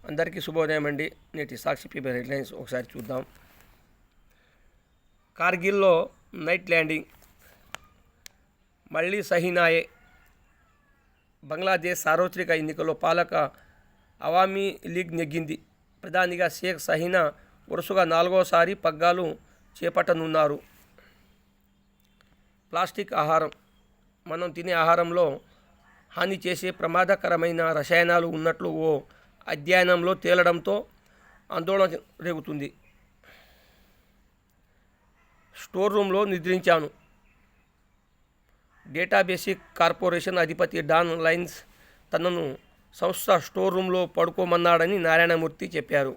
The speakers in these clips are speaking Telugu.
అందరికీ శుభోదయం అండి. నేటి సాక్షి పేపర్ హెడ్లైన్స్ ఒకసారి చూద్దాం. కార్గిల్లో నైట్ ల్యాండింగ్, మళ్ళీ సహీనాయే. బంగ్లాదేశ్ సార్వత్రిక ఎన్నికల్లో పాలక అవామీ లీగ్ నెగ్గింది. ప్రధానిగా షేక్ హసీనా వరుసగా 4వసారి పగ్గాలు చేపట్టనున్నారు. ప్లాస్టిక్ ఆహారం, మనం తినే ఆహారంలో హాని చేసే ప్రమాదకరమైన రసాయనాలు ఉన్నట్లు ఓ అధ్యయనంలో తేలడంతో ఆందోళన రేగుతుంది. స్టోర్ రూమ్లో నిద్రించాను. డేటాబేసిక్ కార్పొరేషన్ అధిపతి డాన్ లైన్స్ తనను సంస్థ స్టోర్ రూమ్లో పడుకోమన్నాడని నారాయణమూర్తి చెప్పారు.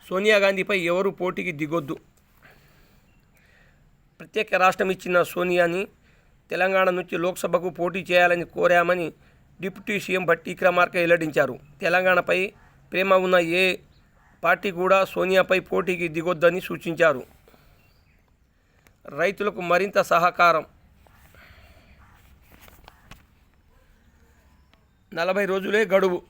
సోనియా గాంధీపై ఎవరు పోటీకి దిగొద్దు. ప్రత్యేక రాష్ట్రం ఇచ్చిన సోనియాని తెలంగాణ నుంచి లోక్సభకు పోటీ చేయాలని కోరామని డిప్యూటీ సీఎం భట్టి విక్రమార్క వెల్లడించారు. తెలంగాణపై ప్రేమ ఉన్న ఏ పార్టీ కూడా సోనియాపై పోటీకి దిగొద్దని సూచించారు. రైతులకు మరింత సహకారం, 40 రోజులే గడువు.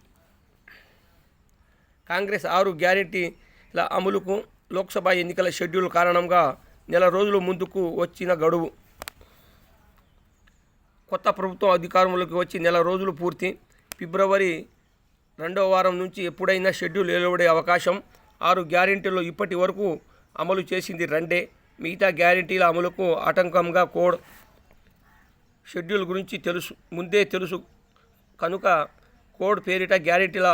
కాంగ్రెస్ 6 గ్యారెంటీల అమలుకు లోక్సభ ఎన్నికల షెడ్యూల్ కారణంగా నెల రోజులు ముందుకు వచ్చిన గడువు. కొత్త ప్రభుత్వం అధికారంలోకి వచ్చి నెల రోజులు పూర్తి. ఫిబ్రవరి 2వ వారం నుంచి ఎప్పుడైనా షెడ్యూల్ వెలువడే అవకాశం. 6 గ్యారెంటీల్లో ఇప్పటి వరకు అమలు చేసింది 2. మిగతా గ్యారెంటీల అమలుకు ఆటంకంగా కోడ్. షెడ్యూల్ గురించి ముందే తెలుసు కనుక కోడ్ పేరిట గ్యారెంటీల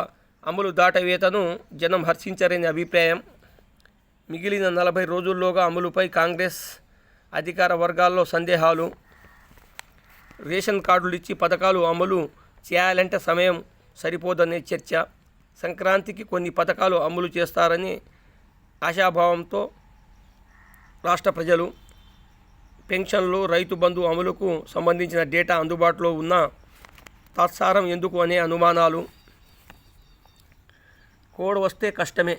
అమలు దాటవేతను జనం హర్షించరని అభిప్రాయం. మిగిలిన 40 రోజుల్లోగా అమలుపై కాంగ్రెస్ అధికార వర్గాల్లో సందేహాలు. రేషన్ కార్డులు ఇచ్చి పథకాలు అమలు చేయాలంటే సమయం సరిపోదనే చర్చ. సంక్రాంతికి కొన్ని పథకాలు అమలు చేస్తారని ఆశాభావంతో రాష్ట్ర ప్రజలు. పెన్షన్లు, రైతు బంధు అమలుకు సంబంధించిన డేటా అందుబాటులో ఉన్న తాత్సారం ఎందుకు అనే అనుమానాలు. కోడ్ వస్తే కష్టమే.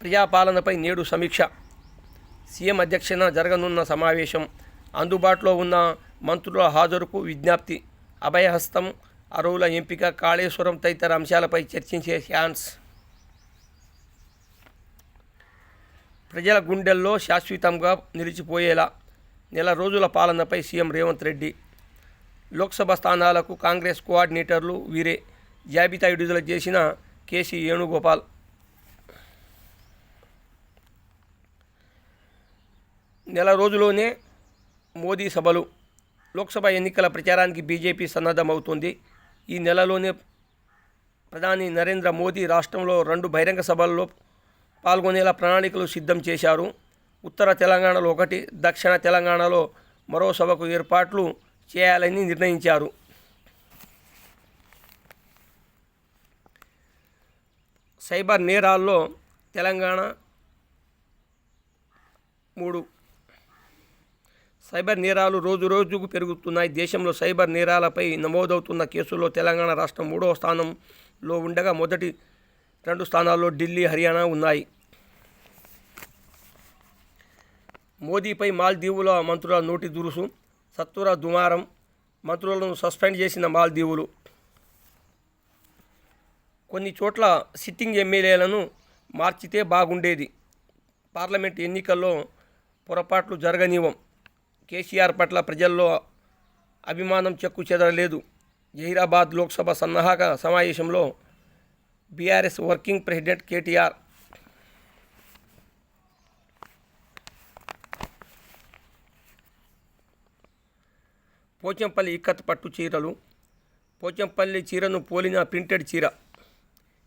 ప్రజాపాలనపై నేడు సమీక్ష. సీఎం అధ్యక్షతన జరగనున్న సమావేశం. అందుబాటులో ఉన్న మంత్రుల హాజరుకు విజ్ఞప్తి. అభయహస్తం, అర్హుల ఎంపిక, కాళేశ్వరం తదితర అంశాలపై చర్చించే ఛాన్స్. ప్రజల గుండెల్లో శాశ్వతంగా నిలిచిపోయేలా నెల రోజుల పాలనపై సీఎం రేవంత్ రెడ్డి. లోక్సభ స్థానాలకు కాంగ్రెస్ కోఆర్డినేటర్లు వీరే. జాబితా విడుదల చేసిన కేసీ వేణుగోపాల్. నెల రోజుల్లోనే మోదీ సభలు. లోక్సభ ఎన్నికల ప్రచారానికి బీజేపీ సన్నద్ధమవుతోంది. ఈ నెలలోనే ప్రధాని నరేంద్ర మోదీ రాష్ట్రంలో 2 బహిరంగ సభల్లో పాల్గొనేలా ప్రణాళికలు సిద్ధం చేశారు. ఉత్తర తెలంగాణలో 1, దక్షిణ తెలంగాణలో మరో సభకు ఏర్పాట్లు చేయాలని నిర్ణయించారు. సైబర్ నేరాల్లో తెలంగాణ 3. సైబర్ నేరాలు రోజురోజుకు పెరుగుతున్నాయి. దేశంలో సైబర్ నేరాలపై నమోదవుతున్న కేసుల్లో తెలంగాణ రాష్ట్రం 3వ స్థానంలో ఉండగా మొదటి 2 స్థానాల్లో ఢిల్లీ, హర్యానా ఉన్నాయి. మోదీపై మాల్దీవుల మంత్రుల నోటి దురుసు. సత్వర దుమారం. మంత్రులను సస్పెండ్ చేసిన మాల్దీవులు. కొన్ని చోట్ల సిట్టింగ్ ఎమ్మెల్యేలను మార్చితే బాగుండేది. పార్లమెంట్ ఎన్నికల్లో పొరపాట్లు జరగనివ్వం. కేసీఆర్ పట్ల ప్రజల్లో అభిమానం చెక్కు చెదరలేదు. జహీరాబాద్ లోక్సభ సన్నాహక సమావేశంలో బీఆర్ఎస్ వర్కింగ్ ప్రెసిడెంట్ కేటీఆర్. పోచంపల్లి ఇక్కత్ పట్టు చీరలు. పోచంపల్లి చీరను పోలిన ప్రింటెడ్ చీర.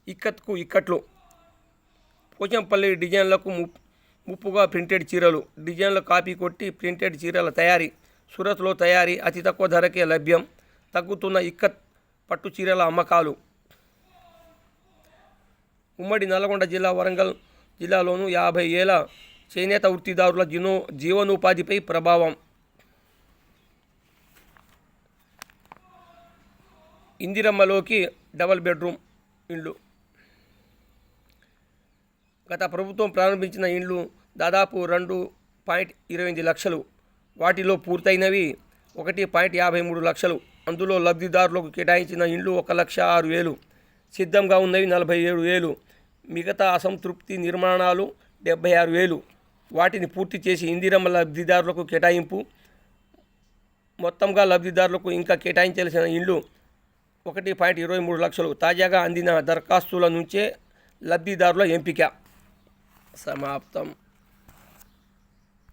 ఇక్కత్కు ఇక్కట్లు. పోచంపల్లి డిజైన్లకు ముప్పుగా ప్రింటెడ్ చీరలు. డిజైన్ల కాపీ కొట్టి ప్రింటెడ్ చీరల తయారీ. సూరత్లో తయారీ. అతి తక్కువ ధరకే లభ్యం. తగ్గుతున్న ఇక్కత్ పట్టు చీరల అమ్మకాలు. ఉమ్మడి నల్గొండ జిల్లా, వరంగల్ జిల్లాలోనూ 50 ఏళ్ల చేనేత వృత్తిదారుల జీవనోపాధిపై ప్రభావం. ఇందిరమ్మలోకి డబుల్ బెడ్రూమ్ ఇండ్లు. గత ప్రభుత్వం ప్రారంభించిన ఇండ్లు దాదాపు 2.28 లక్షలు. వాటిలో పూర్తయినవి 1.53 లక్షలు. అందులో లబ్ధిదారులకు కేటాయించిన ఇండ్లు 1,06,000, సిద్ధంగా ఉన్నవి 47,000, మిగతా అసంతృప్తి నిర్మాణాలు 76,000. వాటిని పూర్తి చేసి ఇందిరమ్మ లబ్ధిదారులకు కేటాయింపు. మొత్తంగా లబ్ధిదారులకు ఇంకా కేటాయించాల్సిన ఇండ్లు 1.23 లక్షలు. తాజాగా అందిన దరఖాస్తుల నుంచే లబ్ధిదారుల ఎంపిక. సమాప్తం.